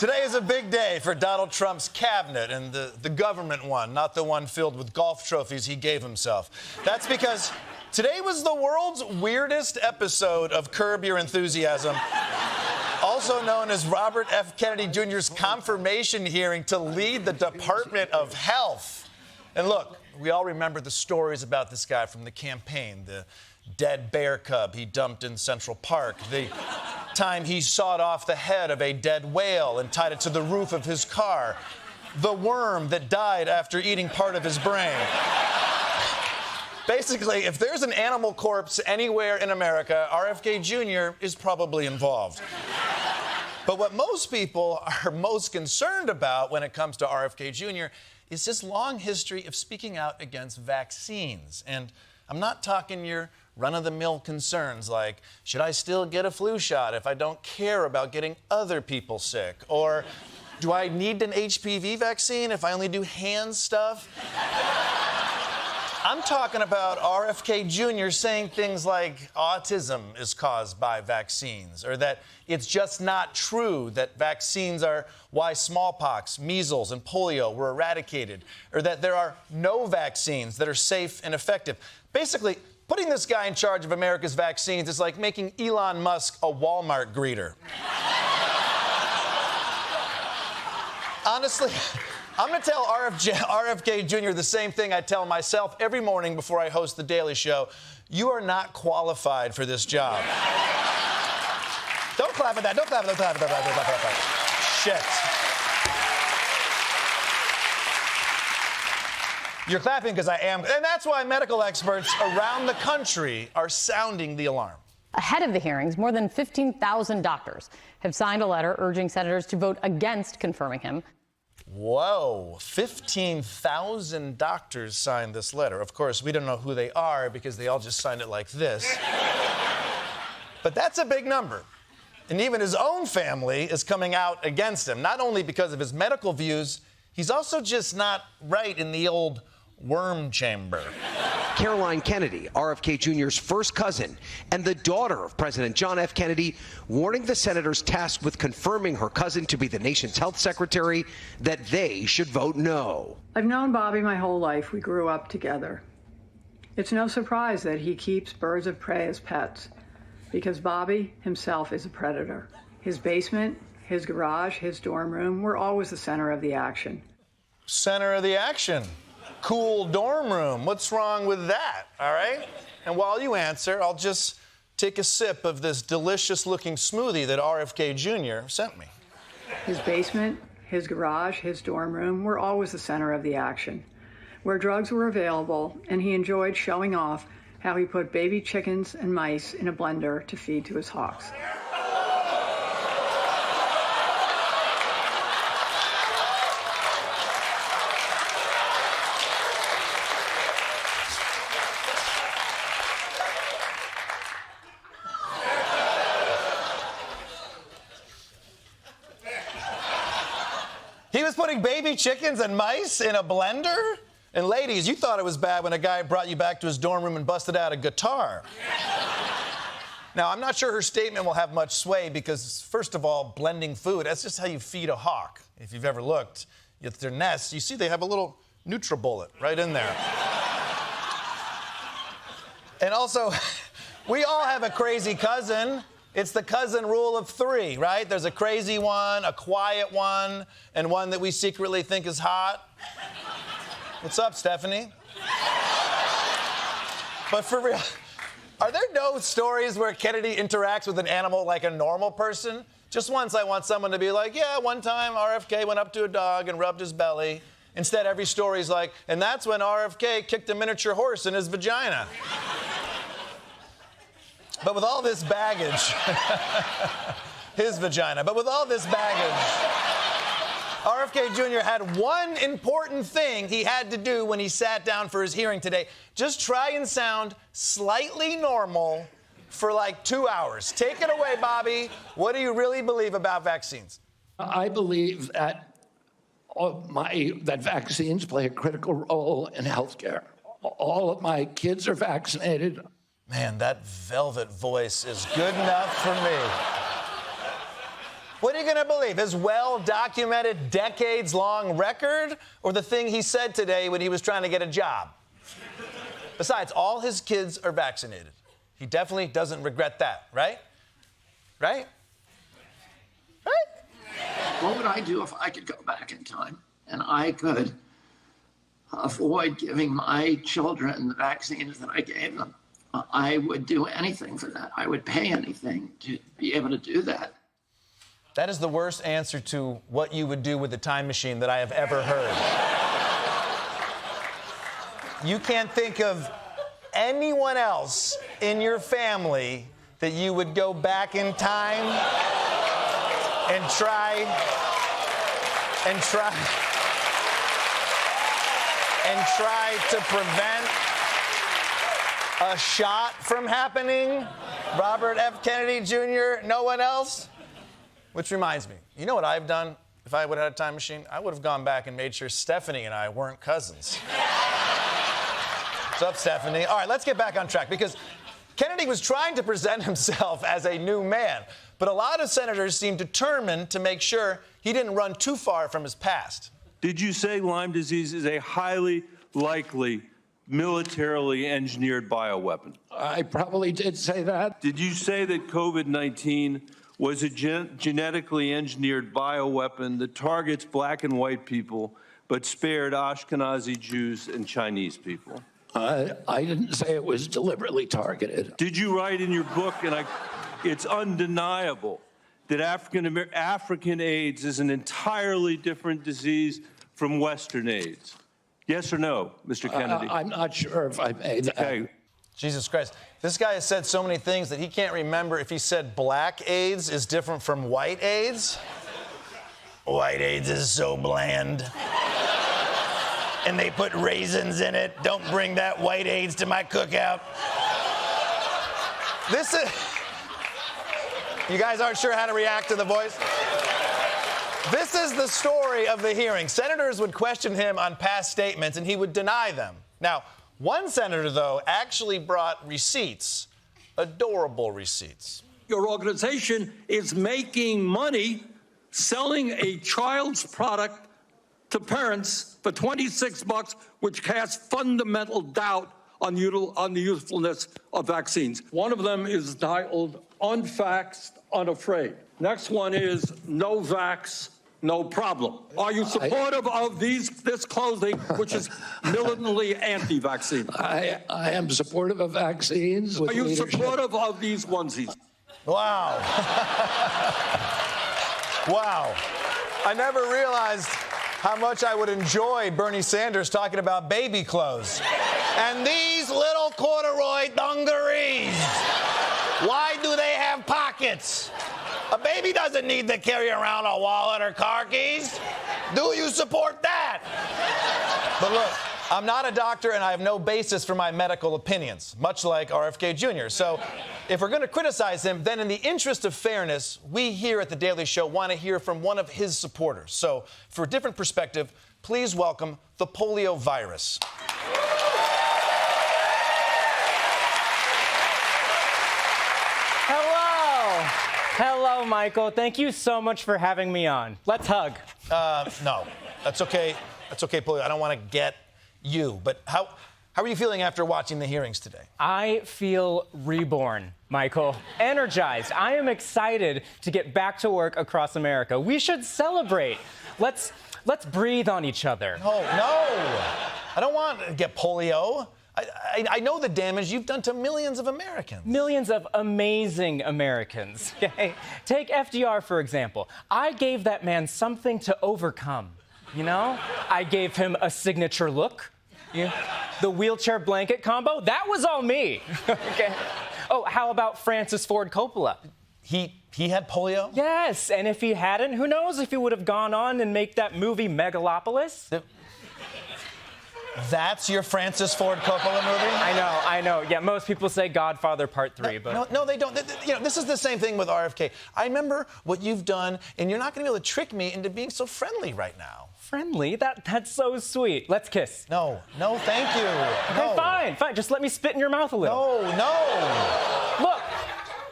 Today is a big day for Donald Trump's cabinet, and the government one, not the one filled with golf trophies he gave himself. That's because today was the world's weirdest episode of Curb Your Enthusiasm, also known as Robert F. Kennedy Jr.'s confirmation hearing to lead the Department of Health. And look, we all remember the stories about this guy from the campaign, the dead bear cub he dumped in Central Park, the time he sawed off the head of a dead whale and tied it to the roof of his car, the worm that died after eating part of his brain. Basically, if there's an animal corpse anywhere in America, RFK Jr. is probably involved. But what most people are most concerned about when it comes to RFK Jr. is his long history of speaking out against vaccines. And I'm not talking your run-of-the-mill concerns like, should I still get a flu shot if I don't care about getting other people sick? Or do I need an HPV vaccine if I only do hand stuff? I'm talking about RFK Jr. saying things like autism is caused by vaccines, or that it's just not true that vaccines are why smallpox, measles, and polio were eradicated, or that there are no vaccines that are safe and effective. Basically, putting this guy in charge of America's vaccines is like making Elon Musk a Walmart greeter. Honestly, I'm going to tell RFK Jr. the same thing I tell myself every morning before I host The Daily Show. You are not qualified for this job. Don't clap at that. Don't clap at that. Don't clap at that. Shit. You're clapping because I am. And that's why medical experts around the country are sounding the alarm. Ahead of the hearings, more than 15,000 doctors have signed a letter urging senators to vote against confirming him. Whoa, 15,000 doctors signed this letter. Of course, we don't know who they are because they all just signed it like this. But that's a big number. And even his own family is coming out against him, not only because of his medical views, he's also just not right in the old worm chamber. Caroline Kennedy, RFK Jr.'s first cousin and the daughter of President John F. Kennedy, warning the senators tasked with confirming her cousin to be the nation's health secretary that they should vote no. I've known Bobby my whole life. We grew up together. It's no surprise that he keeps birds of prey as pets, because Bobby himself is a predator. His basement, his garage, his dorm room were always the center of the action. Center of the action? Cool dorm room. What's wrong with that, all right? And while you answer, I'll just take a sip of this delicious-looking smoothie that RFK Jr. sent me. His basement, his garage, his dorm room were always the center of the action, where drugs were available, and he enjoyed showing off how he put baby chickens and mice in a blender to feed to his hawks. He was putting baby chickens and mice in a blender? And ladies, you thought it was bad when a guy brought you back to his dorm room and busted out a guitar. Now, I'm not sure her statement will have much sway because, first of all, blending food, that's just how you feed a hawk. If you've ever looked at their nests, you see they have a little NutriBullet right in there. And also, we all have a crazy cousin. It's the cousin rule of three, right? There's a crazy one, a quiet one, and one that we secretly think is hot. What's up, Stephanie? But for real, are there no stories where Kennedy interacts with an animal like a normal person? Just once I want someone to be like, yeah, one time RFK went up to a dog and rubbed his belly. Instead, every story's like, and that's when RFK kicked a miniature horse in his vagina. But with all this baggage, his vagina, but with all this baggage, RFK Jr. had one important thing he had to do when he sat down for his hearing today. Just try and sound slightly normal for like 2 hours. Take it away, Bobby. What do you really believe about vaccines? I believe that that vaccines play a critical role in healthcare. All of my kids are vaccinated. Man, that velvet voice is good enough for me. What are you going to believe? His well-documented, decades-long record, or the thing he said today when he was trying to get a job? Besides, all his kids are vaccinated. He definitely doesn't regret that, right? Right? Right? What would I do if I could go back in time and I could avoid giving my children the vaccines that I gave them? I would do anything for that. I would pay anything to be able to do that. That is the worst answer to what you would do with a time machine that I have ever heard. You can't think of anyone else in your family that you would go back in time and try to prevent a shot from happening? Robert F. Kennedy Jr., no one else? Which reminds me, you know what I've done if I would have had a time machine? I would have gone back and made sure Stephanie and I weren't cousins. What's up, Stephanie? All right, let's get back on track, because Kennedy was trying to present himself as a new man, but a lot of senators seemed determined to make sure he didn't run too far from his past. Did you say Lyme disease is a highly likely militarily engineered bioweapon? I probably did say that. Did you say that COVID-19 was a genetically engineered bioweapon that targets black and white people but spared Ashkenazi Jews and Chinese people? I didn't say it was deliberately targeted. Did you write in your book, and it's undeniable, that African AIDS is an entirely different disease from Western AIDS? Yes or no, Mr. Kennedy? I'm not sure if I made that. Okay. Jesus Christ. This guy has said so many things that he can't remember if he said black AIDS is different from white AIDS. White AIDS is so bland. And they put raisins in it. Don't bring that white AIDS to my cookout. This is... You guys aren't sure how to react to the voice? This is the story of the hearing. Senators would question him on past statements, and he would deny them. Now, one senator, though, actually brought receipts, adorable receipts. Your organization is making money selling a child's product to parents for $26, which casts fundamental doubt on the usefulness of vaccines. One of them is titled Unvaxxed, Unafraid. Next one is No Vax, No Problem. Are you supportive of this clothing, which is militantly anti-vaccine? I am supportive of vaccines. Are you supportive of these onesies? Wow. Wow. I never realized how much I would enjoy Bernie Sanders talking about baby clothes. And these little corduroy dungarees, why do they have pockets? A baby doesn't need to carry around a wallet or car keys. Do you support that? But look, I'm not a doctor and I have no basis for my medical opinions, much like RFK Jr. So if we're going to criticize him, then in the interest of fairness, we here at The Daily Show want to hear from one of his supporters. So for a different perspective, please welcome the polio virus. Hello, Michael. Thank you so much for having me on. Let's hug. No, that's okay. That's okay, Polio. I don't want to get you. But how are you feeling after watching the hearings today? I feel reborn, Michael. Energized. I am excited to get back to work across America. We should celebrate. Let's breathe on each other. No. I don't want to get polio. I know the damage you've done to millions of Americans. Millions of amazing Americans. Okay? Take FDR, for example. I gave that man something to overcome, you know? I gave him a signature look. Yeah. The wheelchair blanket combo, that was all me. Okay. Oh, how about Francis Ford Coppola? He had polio? Yes, and if he hadn't, who knows if he would have gone on and make that movie Megalopolis? That's your Francis Ford Coppola movie? I know. Yeah, most people say Godfather Part 3, but... No, they don't. You know, this is the same thing with RFK. I remember what you've done, and you're not going to be able to trick me into being so friendly right now. Friendly? That's so sweet. Let's kiss. No, thank you. Okay, fine. Just let me spit in your mouth a little. No. Look,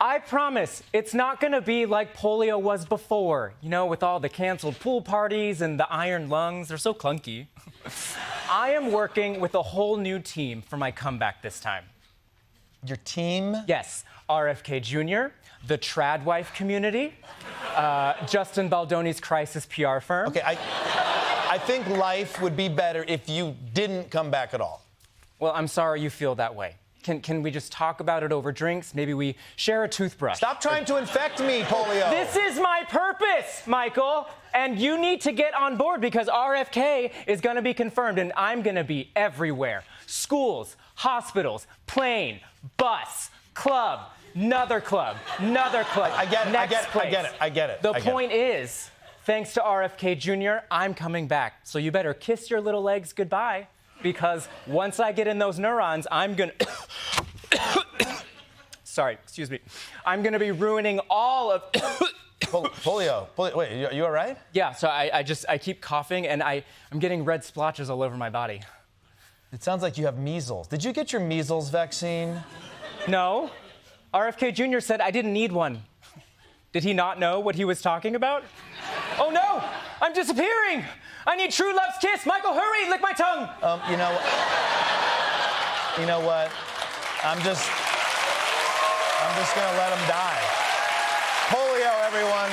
I promise it's not going to be like polio was before, you know, with all the canceled pool parties and the iron lungs. They're so clunky. I am working with a whole new team for my comeback this time. Your team? Yes, RFK Jr., the trad wife community, Justin Baldoni's crisis PR firm. Okay, I think life would be better if you didn't come back at all. Well, I'm sorry you feel that way. Can we just talk about it over drinks? Maybe we share a toothbrush. Stop trying to infect me, Polio. This is my purpose, Michael. And you need to get on board because RFK is going to be confirmed and I'm going to be everywhere. Schools, hospitals, plane, bus, club, another club, another club. I get it, next I get it. The point is, thanks to RFK Jr., I'm coming back. So you better kiss your little legs goodbye. Because once I get in those neurons, I'm gonna... Sorry, excuse me. I'm gonna be ruining all of... Polio, wait, you all right? Yeah, so I keep coughing and I'm getting red splotches all over my body. It sounds like you have measles. Did you get your measles vaccine? No. RFK Jr. said I didn't need one. Did he not know what he was talking about? Oh no, I'm disappearing. I need true love's kiss. Michael, hurry, lick my tongue. You know what? I'm just gonna let him die. Polio, everyone.